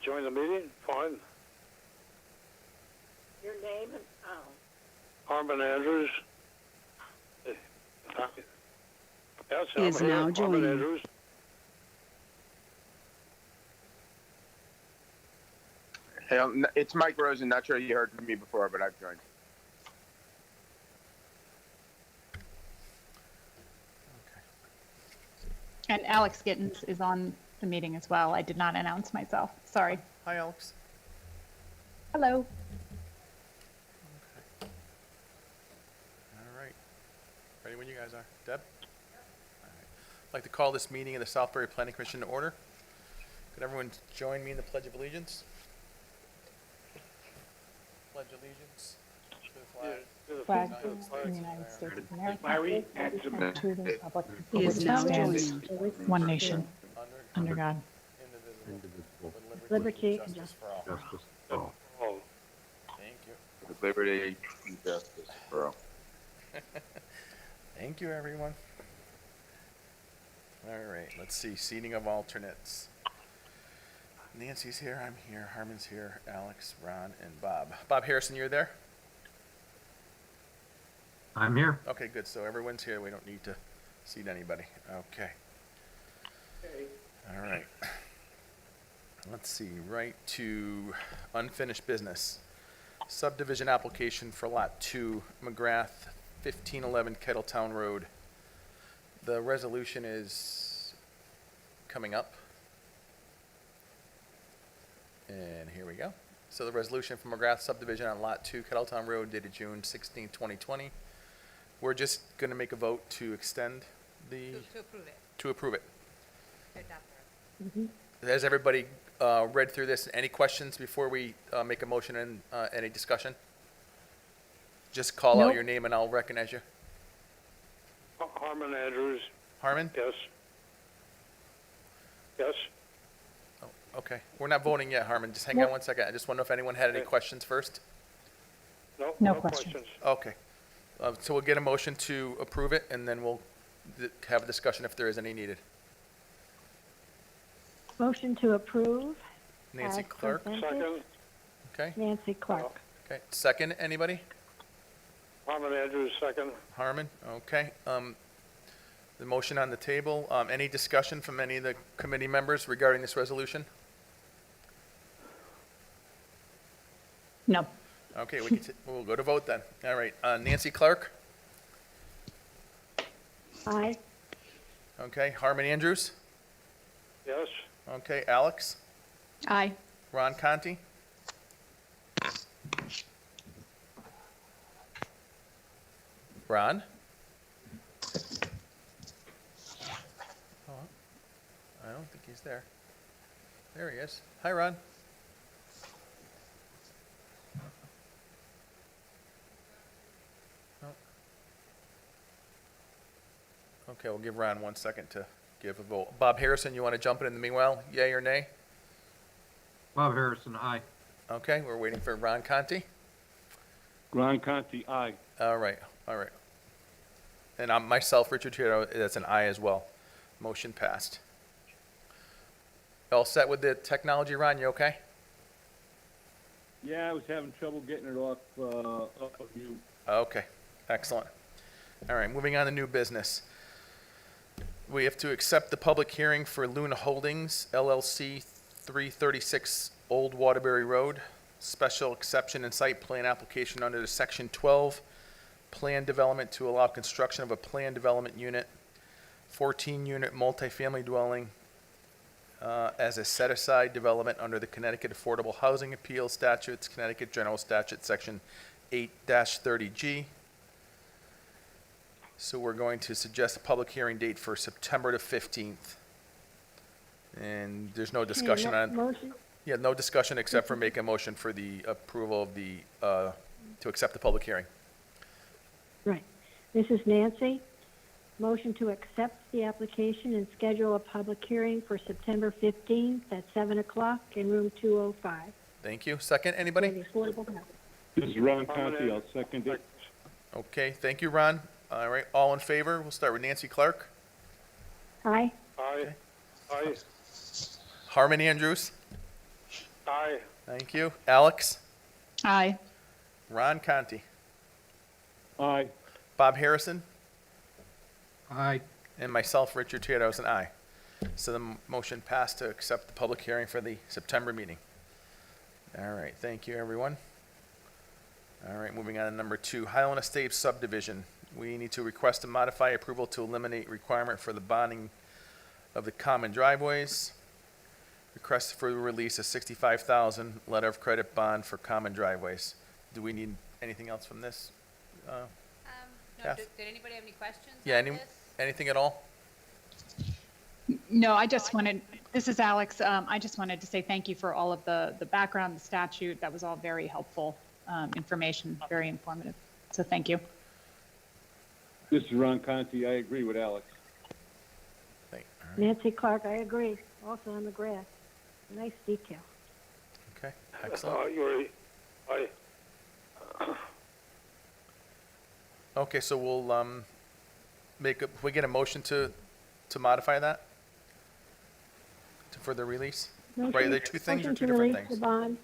join the meeting? Fine. Your name and, Harmon Andrews. Yes, I'm Is here. now Harmon joining. Andrews. Hey, it's Mike Rosen. Not sure you heard from me before, but I've joined. And Alex Gittens is on the meeting as well. I did not announce myself. Sorry. Hi, Alex. Hello. Okay. All right. Ready when you guys are. Deb? All right. I'd like to call this meeting of the Southbury Planning Commission to order. Could everyone join me in the Pledge of Allegiance? Pledge allegiance to the flag. To the Flag to of the the flag. United States of America. Larry, And to the republic for Is which it now stands, joining. one nation, Under under God. indivisible, with Liberty and and justice for all. Oh, Thank you. With liberty and justice for all. Thank you, everyone. All right, let's see, seating of alternates. Nancy's here, I'm here, Harmon's here, Alex, Ron, and Bob. Bob Harrison, you're there? I'm here. Okay, good, so everyone's here, we don't need to seat anybody. Okay. All right. Let's see, right to unfinished business. Subdivision application for Lot 2, McGrath, 1511 Kettletown Road. The resolution is coming up. And here we go. So the resolution from McGrath subdivision on Lot 2, Kettletown Road, dated June 16, 2020. We're just going to make a vote to extend the, To approve it, to approve it. to adopt it. Has everybody read through this? Any questions before we make a motion and any discussion? Just call out Nope. your name and I'll recognize you. Harmon Andrews. Harmon? Yes. Yes. Oh, okay. We're not voting yet, Harmon. Just hang on Nope. one second. I just want to know if anyone had any Okay. questions first. No. No No questions. questions. Okay. So we'll get a motion to approve it and then we'll have a discussion if there is any needed. motion to approve. Nancy as Clark? presented. Second. Okay. Nancy Clark. Okay. Second, anybody? Harmon Andrews, second. Harmon? Okay. The motion on the table. Any discussion from any of the committee members regarding this resolution? No. Okay, we'll go to vote then. All right, Nancy Clark? Aye. Okay, Harmon Andrews? Yes. Okay, Alex? Aye. Ron Conti? Ron? Oh, I don't think he's there. There he is. Hi, Ron. Oh. Okay, we'll give Ron 1 second to give a vote. Bob Harrison, you want to jump in the meanwhile? Yay or nay? Bob Harrison, aye. Okay, we're waiting for Ron Conti. Ron Conti, aye. All right, all right. And I'm myself, Richard Tito, that's an aye as well. Motion passed. All set with the technology, Ron? You okay? Yeah, I was having trouble getting it off of mute. Okay, excellent. All right, moving on to new business. We have to accept the public hearing for Luna Holdings LLC, 336 Old Waterbury Road, special exception and site plan application under the Section 12 plan development to allow construction of a plan development unit, 14-unit multifamily dwelling as a set-aside development under the Connecticut Affordable Housing Appeal Statutes, Connecticut General Statute, Section 8-30G. So we're going to suggest a public hearing date for September the 15th. And there's no discussion Okay, on, Motion, yeah, no discussion except for make a motion for the approval of the, to accept the public hearing. right. This is Nancy. Motion to accept the application and schedule a public hearing for September 15th at 7 o'clock in room 205. Thank you. Second, For anybody? the Affordable Housing. This is Ron Conti, I'll second it. Okay, thank you, Ron. All right, all in favor? We'll start with Nancy Clark. Aye. Aye. Aye. Harmon Andrews. Aye. Thank you. Alex? Aye. Ron Conti? Aye. Bob Harrison? Aye. And myself, Richard Tierno, is an aye. So the motion passed to accept the public hearing for the September meeting. All right, thank you, everyone. All right, moving on to number 2, Highland Estates subdivision. We need to request to modify approval to eliminate requirement for the bonding of the common driveways. Request for the release of $65,000 letter of credit bond for common driveways. Do we need anything else from this? No, Kath? did anybody have any questions Yeah, on this? anything at all? No, I just wanted, this is Alex. I just wanted to say thank you for all of the background, the statute. That was all very helpful information, very informative. So thank you. This is Ron Conti. I agree with Alex. All right, Nancy Clark, I agree. Also on the grass. Nice detail. okay, excellent. Aye. Okay, so we'll we get a motion to modify that? For the release? Right, they're two things or Motion two to different release the things? bond.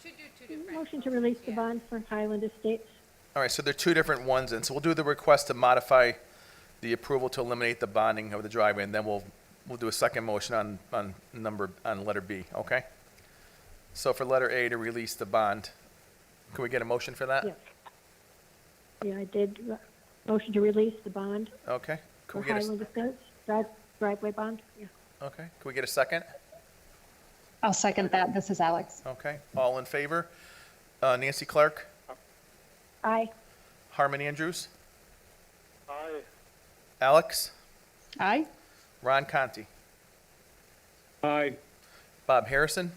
We should do two different. Motion to release the Yeah. bond for Highland Estates. All right, so they're two different ones, and so we'll do the request to modify the approval to eliminate the bonding of the driveway, and then we'll do a second motion on letter B, okay? So for letter A, to release the bond, can we get a motion for that? Yes. Yeah, I did. Motion to release the bond Okay, for can we get Highland Estates, driveway bond. Yeah. okay, can we get a second? I'll second that. This is Alex. Okay, all in favor? Nancy Clark, Aye. Harmon Andrews, Aye. Alex, Aye. Ron Conti, Aye. Bob Harrison,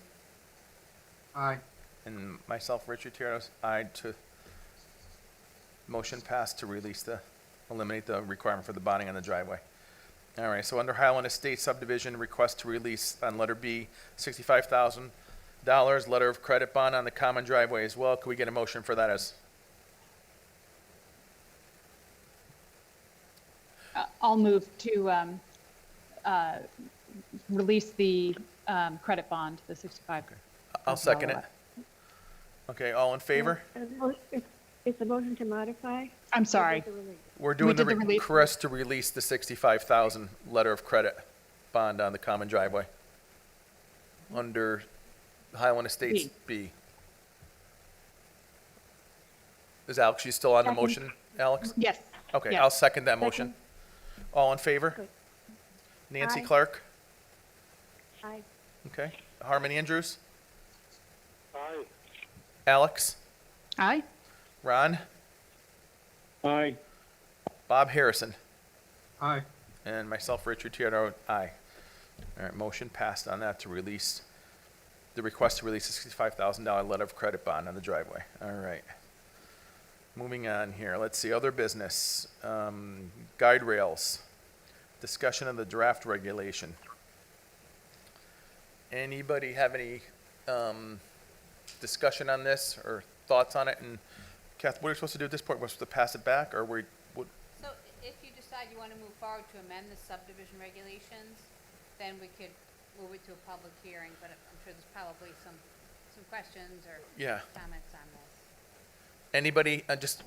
Aye. and myself, Richard Tiernos, aye to motion passed to eliminate the requirement for the bonding on the driveway. All right, so under Highland Estates subdivision, request to release on letter B, $65,000, letter of credit bond on the common driveway as well. Could we get a motion for that as? I'll move to release the credit bond, the 65. I'll second it. Okay, all in favor? It's a motion to modify. I'm sorry. Or the release? We're doing the did the release. request to release the $65,000 letter of credit bond on the common driveway under Highland Estates B. Is Alex, you still on the Second. motion, Alex? Yes. Okay, Yes. I'll second that motion. Second. All in favor? Good. Nancy Aye. Clark? Aye. Okay. Harmon Andrews? Aye. Alex? Aye. Ron? Aye. Bob Harrison? Aye. And myself, Richard Tierno, aye. All right, motion passed on that to release, the request to release a $65,000 letter of credit bond on the driveway. All right. Moving on here, let's see, other business. Guide rails, discussion of the draft regulation. Anybody have any discussion on this or thoughts on it? And Kath, what are we supposed to do at this point? We're supposed to pass it back, or what? So if you decide you want to move forward to amend the subdivision regulations, then we could move it to a public hearing, but I'm sure there's probably some questions or Yeah. comments on this. Anybody, just,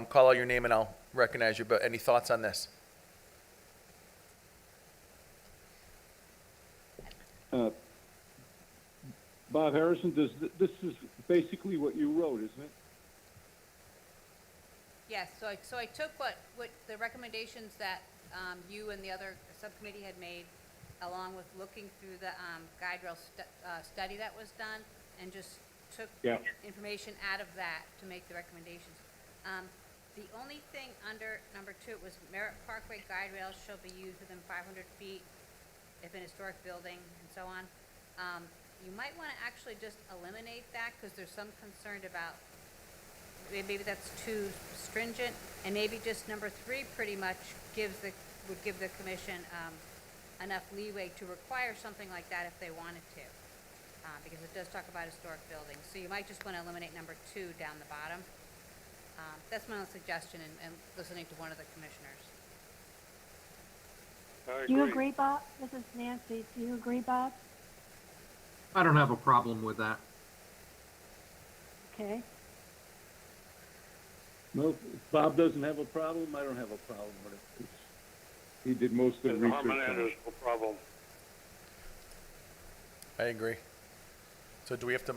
call out your name and I'll recognize you, but any thoughts on this? Bob Harrison, this is basically what you wrote, isn't it? Yes, so I took what the recommendations that you and the other subcommittee had made, along with looking through the guide rail study that was done, and just took Yeah. information out of that to make the recommendations. The only thing under number 2, it was Merritt Parkway guide rails shall be used within 500 feet if an historic building and so on. You might want to actually just eliminate that, because there's some concern about maybe that's too stringent, and maybe just number 3 pretty much would give the commission enough leeway to require something like that if they wanted to, because it does talk about historic buildings. So you might just want to eliminate number 2 down the bottom. That's my own suggestion, and listening to one of the commissioners. Do you agree, Bob? This is Nancy. Do you agree, Bob? I don't have a problem with that. Okay, No, if Bob doesn't have a problem, I don't have a problem with it. He did most of the research. on it. no problem. I agree. So do we have to,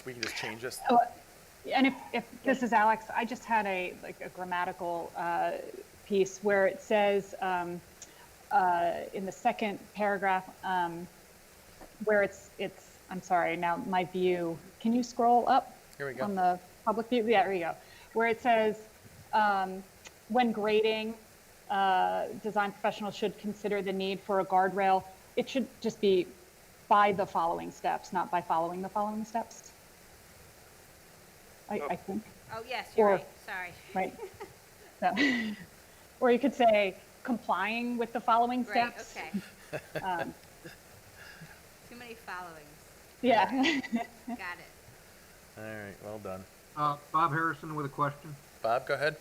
we can just change this? Oh, and if this is Alex, I just had a grammatical piece where it says in the second paragraph where it's I'm sorry, now my view. Can you scroll up? Here we go. On the public view? Yeah, there you go. Where it says when grading, design professionals should consider the need for a guardrail. It should just be by the following steps, not by following the following steps. I think, Oh, yes, you're Or- right, sorry. right? So, or you could say complying with the following Right, steps. okay. Um, Too many followings. yeah. Got it. All right, well done. Bob Harrison with a question. Bob, go ahead.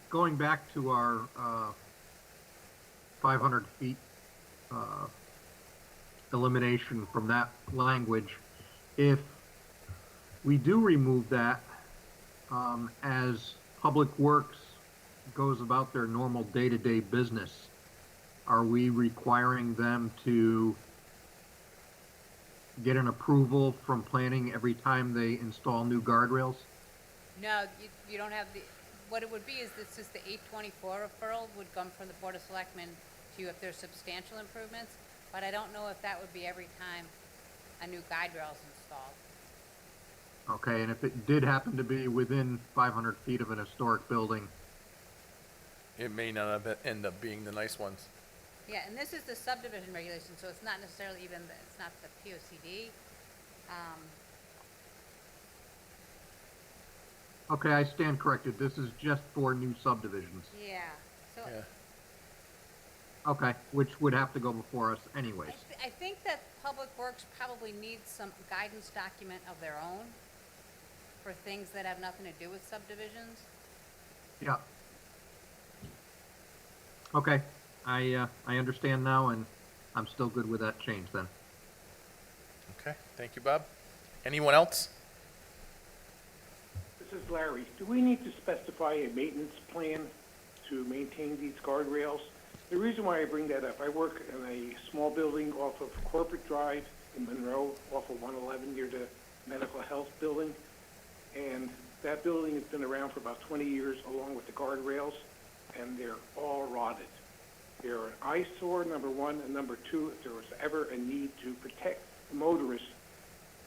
Going back to our 500 feet elimination from that language, if we do remove that as Public Works goes about their normal day-to-day business, are we requiring them to get an approval from planning every time they install new guardrails? No, you don't have the, what it would be is this is the 824 referral would come from the Board of Selectmen to you if there's substantial improvements, but I don't know if that would be every time a new guide rail is installed. Okay, and if it did happen to be within 500 feet of an historic building, It may not end up being the nice ones. Yeah, and this is the subdivision regulation, so it's not necessarily even, it's not the POCD. okay, I stand corrected. This is just for new subdivisions. Yeah, so Yeah. Okay, which would have to go before us anyways. I think that Public Works probably needs some guidance document of their own for things that have nothing to do with subdivisions. Yeah. Okay, I understand now, and I'm still good with that change then. Okay, thank you, Bob. Anyone else? This is Larry. Do we need to specify a maintenance plan to maintain these guardrails? The reason why I bring that up, I work in a small building off of Corporate Drive in Monroe, off of 111 near the Medical Health Building. And that building has been around for about 20 years along with the guardrails, and they're all rotted. They're an eyesore, number one, and number two, if there was ever a need to protect motorists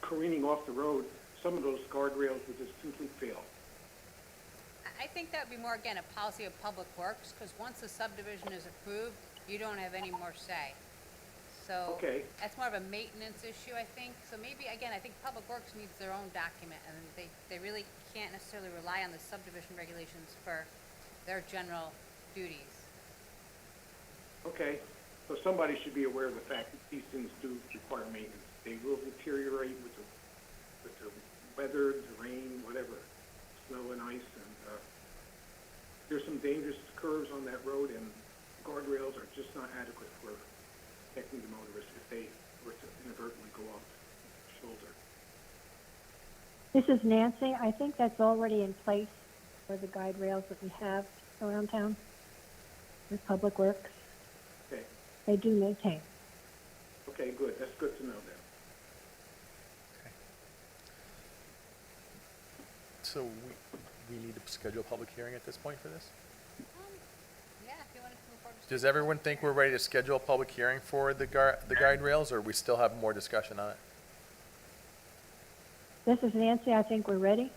careening off the road, some of those guardrails would just simply fail. I think that would be more, again, a policy of Public Works, because once the subdivision is approved, you don't have any more say. So Okay. that's more of a maintenance issue, I think. So maybe, again, I think Public Works needs their own document, and they really can't necessarily rely on the subdivision regulations for their general duties. Okay, so somebody should be aware of the fact that these things do require maintenance. They will deteriorate with the weather, the rain, whatever, snow and ice, and there's some dangerous curves on that road, and guardrails are just not adequate for protecting the motorists if they were to inadvertently go off the shoulder. this is Nancy. I think that's already in place for the guide rails that we have around town with Public Works. Okay, They do maintain. okay, good. That's good to know then. So we need to schedule a public hearing at this point for this? Yeah, if you wanted to move forward. Does everyone think we're ready to schedule a public hearing for the guide rails, or we still have more discussion on it? This is Nancy. I think we're ready.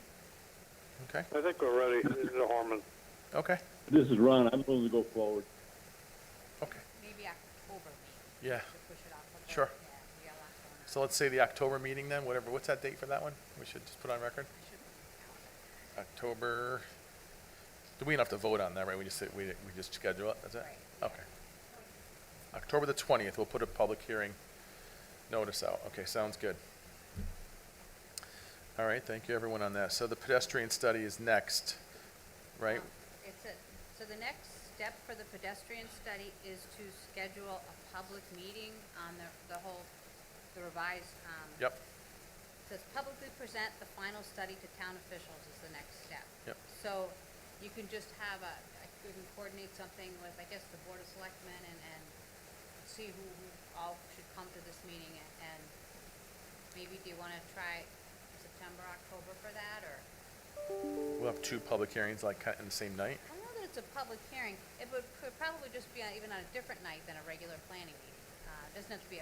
Okay, I think we're ready. This is Harmon. okay, This is Ron, I'm willing to go forward. okay, Maybe October, maybe, yeah. to push it off. a bit. Sure. Yeah, we got a lot going on. So let's say the October meeting then, whatever, what's that date for that one? We should just put on record? I should put it on the calendar. October, we don't have to vote on that, right? We just say, we just schedule it, that's it? Right. Okay. October the 20th, we'll put a public hearing notice out. Okay, sounds good. All right, thank you everyone on that. So the pedestrian study is next, right? So the next step for the pedestrian study is to schedule a public meeting on the the revised, Yep, says publicly present the final study to town officials is the next step. Yep. So you can just have we can coordinate something with, I guess, the Board of Selectmen and see who all should come to this meeting and maybe do you want to try September, October for that, or? we'll have 2 public hearings like in the same night. I know that it's a public hearing. It could probably just be even on a different night than a regular planning meeting. Doesn't have to be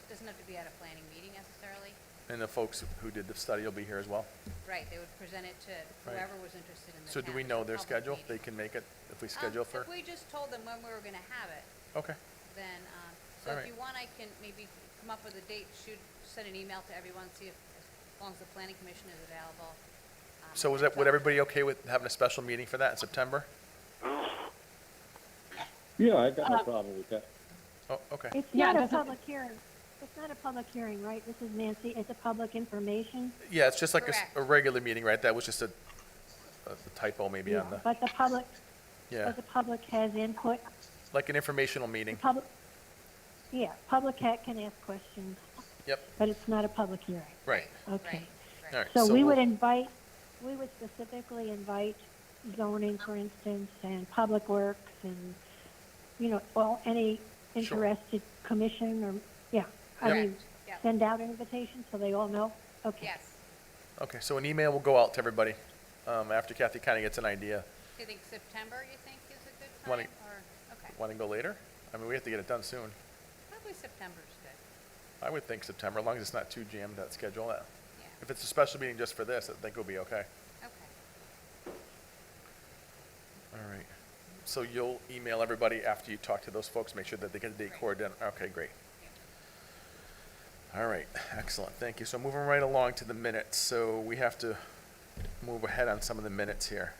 doesn't have to be at a planning meeting necessarily. And the folks who did the study will be here as well. Right, they would present it to Right. whoever was interested in the So do we town. know It's a their public schedule? meeting. They can make it if we schedule for? If we just told them when we were gonna have it, Okay, then, so Alright. if you want, I can maybe come up with a date, send an email to everyone, see if, as long as the planning commission is available. so is that, would everybody okay with having a special meeting for that in September? Yeah, I got no problem with that. Oh, okay. It's Yeah, not a doesn't- public hearing. It's not a public hearing, right? This is Nancy. It's a public information. Yeah, it's just like Correct. a regular meeting, right? That was just a typo maybe on the, But the public, yeah, but the public has input. like an informational meeting. Public, public can ask questions, Yep, but it's not a public hearing. right. Okay. Right. All right. So we would we'll- we would specifically invite zoning, for instance, and public works and, any interested commission or, I Yep. mean, Correct, yep. send out invitations so they all know? Okay. Yes. Okay, so an email will go out to everybody, after Kathy kind of gets an idea. Do you think September, you think, is a good Wanna- time, or, okay, Want to go later? I mean, we have to get it done soon. probably September's good, I would think September, as long as it's not too jammed, that schedule. yeah, If it's a special meeting just for this, I think it'll be okay. okay. All right. So you'll email everybody after you talk to those folks, make sure that they get the date coordinated. Okay, great. All right, excellent, thank you. So moving right along to the minutes, so we have to move ahead on some of the minutes here.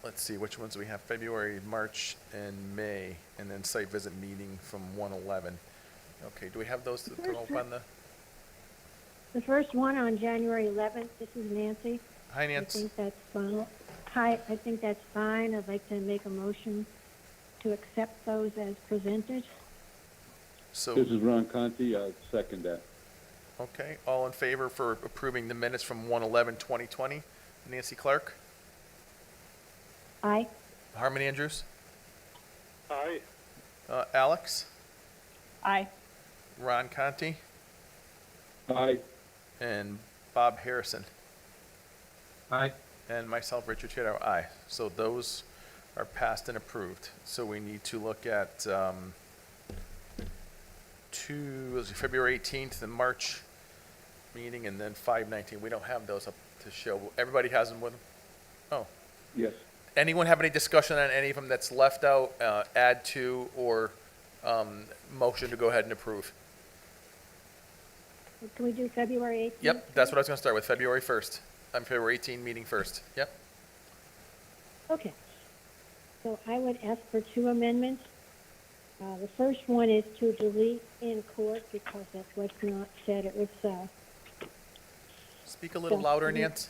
Let's see, which ones do we have? February, March, and May, and then site visit meeting from 1/11. Okay, do we have those to throw up on the, The first one on January 11th, this is Nancy. hi, I Nance? think that's fine. Hi, I think that's fine. I'd like to make a motion to accept those as presented. So, This is Ron Conti, I second that. okay, all in favor for approving the minutes from 1/11/2020? Nancy Clark? Aye. Harmon Andrews? Aye. Alex? Aye. Ron Conti? Aye. And Bob Harrison? Aye. And myself, Richard Chiaro, aye. So those are passed and approved. So we need to look at February 18th and March meeting, and then 5/19. We don't have those up to show. Everybody has them with them? Oh. Yes. Anyone have any discussion on any of them that's left out, add to, or motion to go ahead and approve? Can we do February 18th? Yep, that's what I was going to start with, February 1st. February 18 meeting first. Yep. Okay. So I would ask for 2 amendments. The first one is to delete in court because that's what's not said. It was, Speak a little louder, Nance.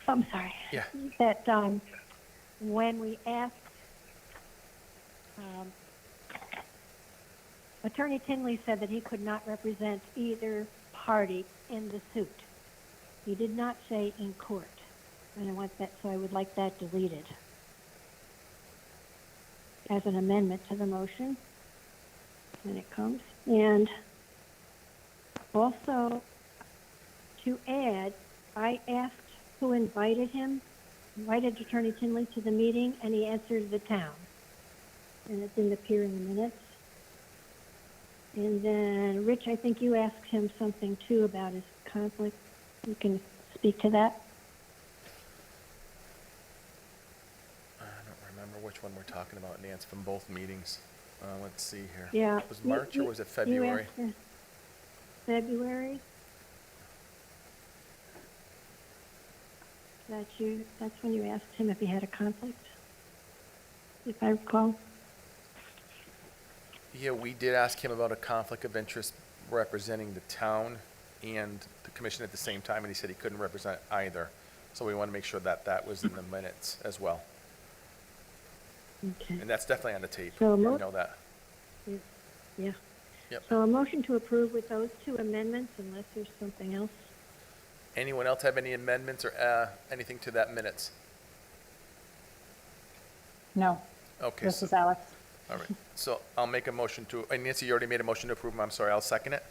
I'm sorry. Yeah. That, when we asked, Attorney Tinley said that he could not represent either party in the suit. He did not say in court. And I want that, so I would like that deleted as an amendment to the motion when it comes. And also to add, I asked who invited invited Attorney Tinley to the meeting, and he answered the town. And it didn't appear in the minutes. And then, Rich, I think you asked him something too about his conflict. You can speak to that. I don't remember which one we're talking about, Nance, from both meetings. Let's see here. Yeah. Was March or was it You February? asked, February? That's when you asked him if he had a conflict, if I recall. Yeah, we did ask him about a conflict of interest representing the town and the commission at the same time, and he said he couldn't represent either. So we want to make sure that that was in the minutes as well. Okay. And that's definitely on the tape. So We mo- know that. Yeah. Yep. So a motion to approve with those two amendments, unless there's something else. Anyone else have any amendments or anything to that minutes? No, Okay, this so, is Alex. all right. So I'll make a motion to, Nancy, you already made a motion to approve them. I'm sorry, I'll second it.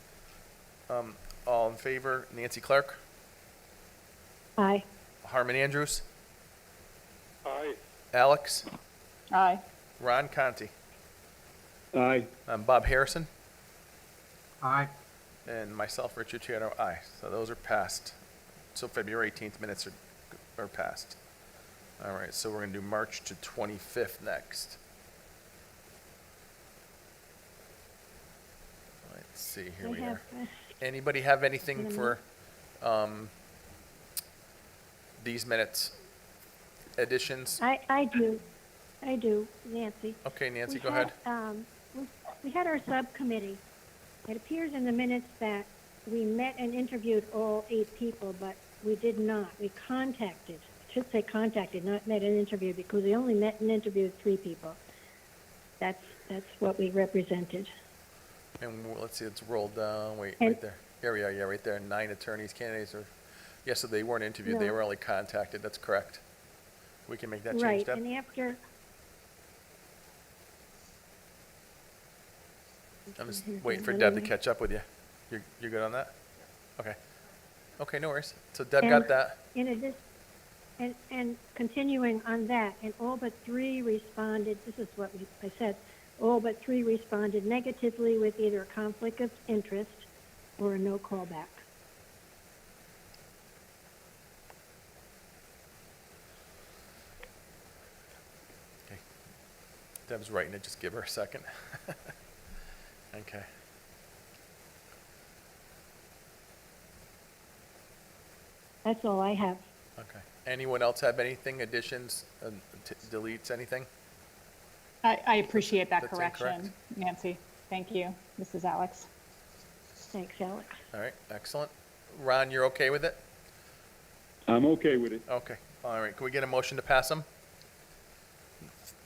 All in favor, Nancy Clark, Aye. Harmon Andrews, Aye. Alex, Aye. Ron Conti, Aye. Bob Harrison, Aye. and myself, Richard Chiaro, aye. So those are passed. So February 18th minutes are passed. All right, so we're gonna do March to 25th next. Let's see, here I we have, are. Anybody have anything for, these minutes additions? I do, Nancy. Okay, Nancy, We go had, ahead. We had our subcommittee. It appears in the minutes that we met and interviewed all 8 people, but we did not. We contacted, I should say contacted, not met and interviewed, because we only met and interviewed 3 people. That's what we represented. And let's see, it's rolled down, wait, And- right there. Here we are, yeah, right there, 9 attorneys, candidates, or, yes, so they weren't interviewed, they No. were only contacted, that's correct. We can make that change, Right, Deb? and after, I'm just Here's waiting for another Deb to one. catch up with you. You're good on that? Okay. Okay, no worries. So Deb And- got that. in addition, and continuing on that, and all but 3 responded, this is what I said, all but 3 responded negatively with either a conflict of interest or a no callback. Okay. Deb's writing it, just give her a second. Okay. That's all I have. Okay. Anyone else have anything, additions, deletes, anything? I appreciate that That's correction, incorrect. Nancy. Thank you. This is Alex. Thanks, Alex. All right, excellent. Ron, you're okay with it? I'm okay with it. Okay, all right. Can we get a motion to pass them?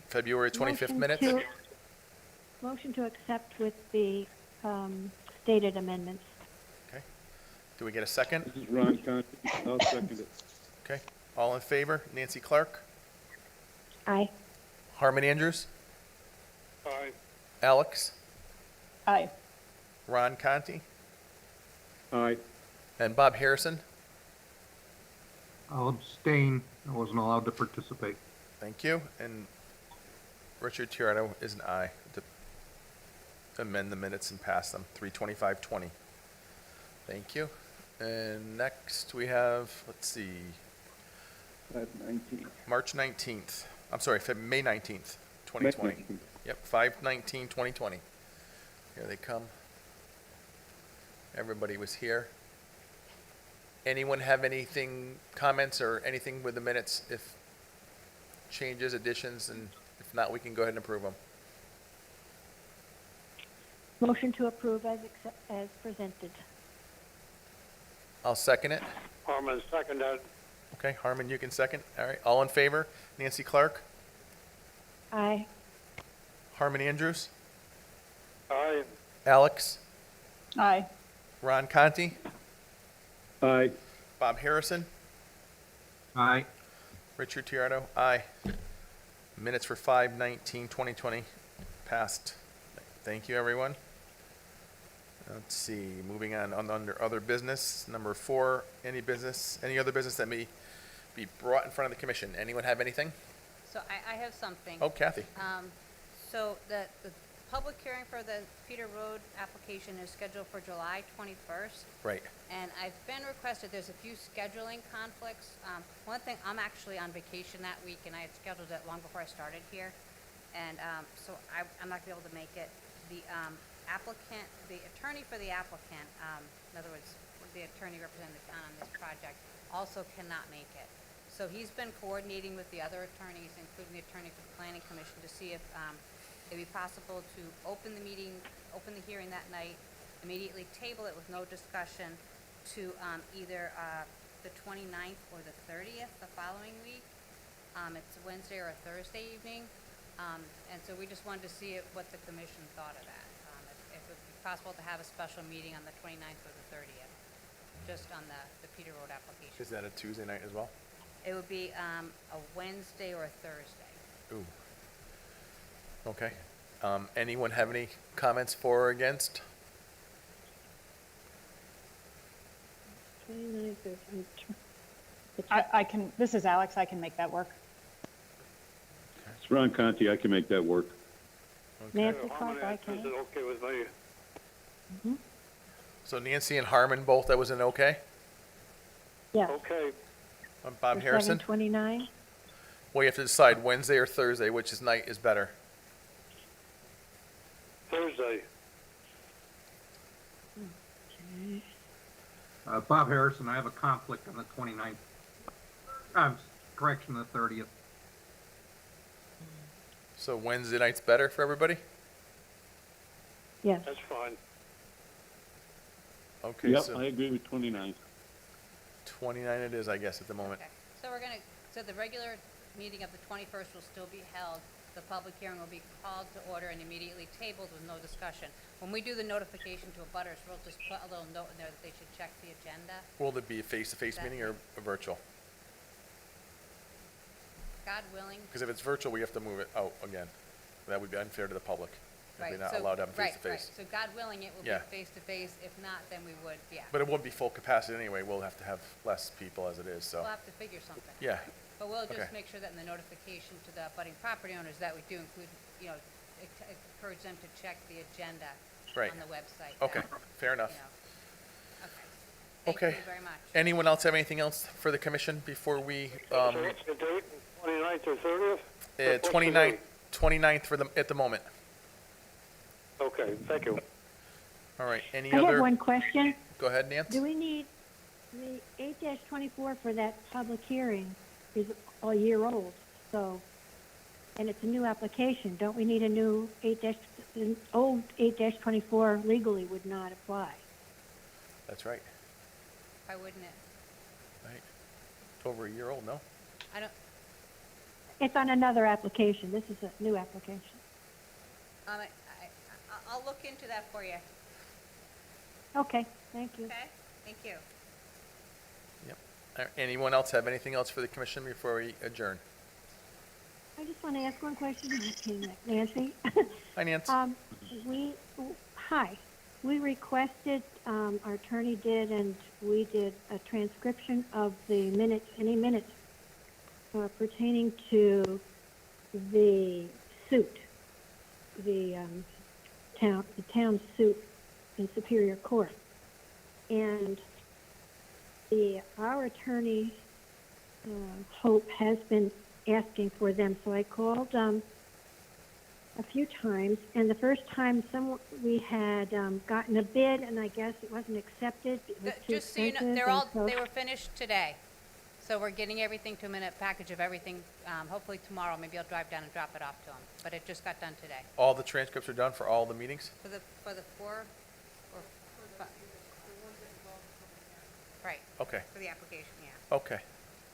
February 25th minutes? Motion to accept with the stated amendments. Okay. Do we get a second? This is Ron Conti. I'll second it. Okay. All in favor? Nancy Clark? Aye. Harmon Andrews? Aye. Alex? Aye. Ron Conti? Aye. And Bob Harrison? I'll abstain. I wasn't allowed to participate. Thank you. And Richard Tirado is an aye to amend the minutes and pass them, 325-20. Thank you. And next we have, let's see, 5/19. March 19th. I'm sorry, May 19th, 2020. May 19th. Yep, 5/19/2020. Here they come. Everybody was here. Anyone have anything, comments or anything with the minutes? If changes, additions, and if not, we can go ahead and approve them. Motion to approve as presented. I'll second it. Harmon, seconded. Okay, Harmon, you can second. All right, all in favor? Nancy Clark? Aye. Harmon Andrews? Aye. Alex? Aye. Ron Conti? Aye. Bob Harrison? Aye. Richard Tirado? Aye. Minutes for 5/19/2020 passed. Thank you, everyone. Let's see, moving on under other business, number 4, any other business that may be brought in front of the commission? Anyone have anything? So I have something. Oh, Kathy. So the public hearing for the Peter Road application is scheduled for July 21st. Right. And I've been requested, there's a few scheduling conflicts. One thing, I'm actually on vacation that week, and I had scheduled it long before I started here. And so I'm not gonna be able to make it. The applicant, the attorney for the applicant, in other words, the attorney representing the town on this project, also cannot make it. So he's been coordinating with the other attorneys, including the attorney for the planning commission, to see if it'd be possible to open the meeting, open the hearing that night, immediately table it with no discussion to either the 29th or the 30th the following week. It's a Wednesday or a Thursday evening. And so we just wanted to see what the commission thought of that. possible to have a special meeting on the 29th or the 30th, just on the Peter Road application. Is that a Tuesday night as well? It would be a Wednesday or a Thursday. Ooh. Okay. Anyone have any comments for or against? 29th is, I can, this is Alex, I can make that work. It's Ron Conti, I can make that work. Nancy Clark, I can. okay with me? So Nancy and Harmon both, that was an okay? Yes. Okay, Bob Harrison? 7:29? Well, you have to decide Wednesday or Thursday, which is night is better. Thursday. Bob Harrison, I have a conflict on the 29th. Correction, the 30th. So Wednesday night's better for everybody? Yes. That's fine. Okay, Yep, so I agree with 29. 29 it is, I guess, at the moment. Okay, so so the regular meeting of the 21st will still be held. The public hearing will be called to order and immediately tabled with no discussion. When we do the notification to abutters, we'll just put a little note in there that they should check the agenda. Will it be a face-to-face meeting or a virtual? God willing. Because if it's virtual, we have to move it out again. That would be unfair to the public. If Right, we're not so- allowed to have a right, face-to-face. right. So God willing, it will Yeah. be face-to-face. If not, then we would, yeah. But it won't be full capacity anyway. We'll have to have less people as it is, so. We'll have to figure something. Yeah, But we'll Okay. just make sure that in the notification to the abutting property owners that we do include, encourage them to check the agenda Right. on the website. okay, that, fair enough. Okay. Thank Okay. you very much. Anyone else have anything else for the commission before we, So what's the date, 29th or 30th? What's the 29th, date? 29th for the, at the moment? Okay, thank you. All right, any I have other? one question. Go ahead, Nance. Do we need, the 8-24 for that public hearing is a year old, so, and it's a new application. Don't we need a new the old 8-24 legally would not apply? That's right, Why wouldn't it? right. It's over a year old, no? I don't, It's on another application. This is a new application. I'll look into that for you. Okay, thank you. Okay? Thank you. Anyone else have anything else for the commission before we adjourn? I just want to ask one question. Okay, Nancy. Hi, Nance. Hi. We requested, our attorney did, and we did a transcription of the minutes, any minutes pertaining to the suit, the town suit in Superior Court. And our attorney, Hope, has been asking for them, so I called a few times, and the first time we had gotten a bid, and I guess it wasn't accepted. It was too Just so you know, expensive, they were finished today. So we're getting everything to a minute package of everything, hopefully tomorrow. Maybe I'll drive down and drop it off to them. But it just got done today. All the transcripts are done for all the meetings? For the 4 or 5? Right, Okay, for the application, yeah. okay.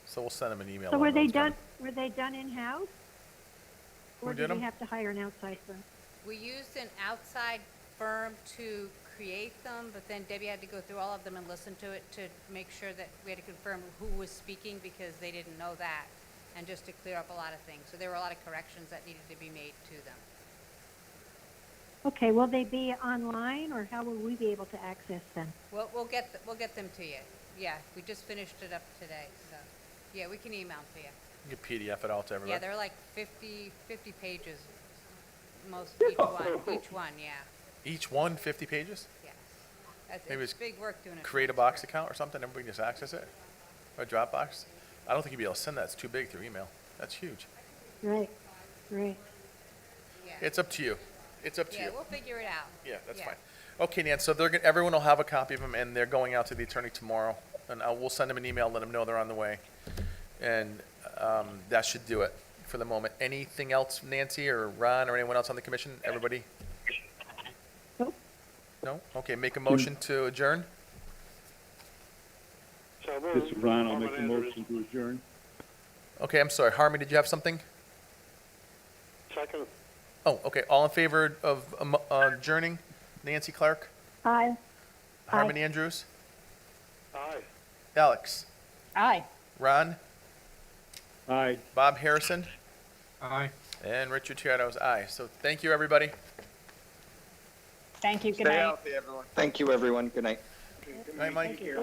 So we'll send them an email. So on were they those done? ones. Were they done in-house? Who Or did did we them? have to hire an outside firm? We used an outside firm to create them, but then Debbie had to go through all of them and listen to it to make sure that we had to confirm who was speaking because they didn't know that, and just to clear up a lot of things. So there were a lot of corrections that needed to be made to them. Okay, will they be online, or how will we be able to access them? We'll get them to you. Yeah, we just finished it up today, so, yeah, we can email them to you. You can PDF it out to Yeah, everybody. they're like 50 pages, each one, yeah, Each one, 50 pages? yes. Maybe It's it's big work doing it. Create a box account or something, everybody can just access it? Or a Dropbox? I don't think you'd be able to send that, it's too big through email. That's huge. Right, right. Yeah. It's up to you. It's up to Yeah, you. we'll figure it out. Yeah, that's Yeah. fine. Okay, Nan, so everyone will have a copy of them, and they're going out to the attorney tomorrow. And we'll send them an email, let them know they're on the way. And that should do it for the moment. Anything else, Nancy or Ron or anyone else on the commission? Everybody? Nope. No? Okay, make a motion to adjourn? So This is Ron, I'll make a Harmon Andrews. motion to adjourn. Okay, I'm sorry. Harmon, did you have something? Second, Oh, okay. All in favor of adjourning? Nancy Clark, Aye. Harmon Andrews, Aye. Alex, Aye. Ron, Aye. Bob Harrison, Aye. and Richard Chiara's aye. So thank you, everybody. Thank you. Good Stay night. healthy, everyone. Thank you, everyone. Good night. Okay, good Night, Mike. Take care.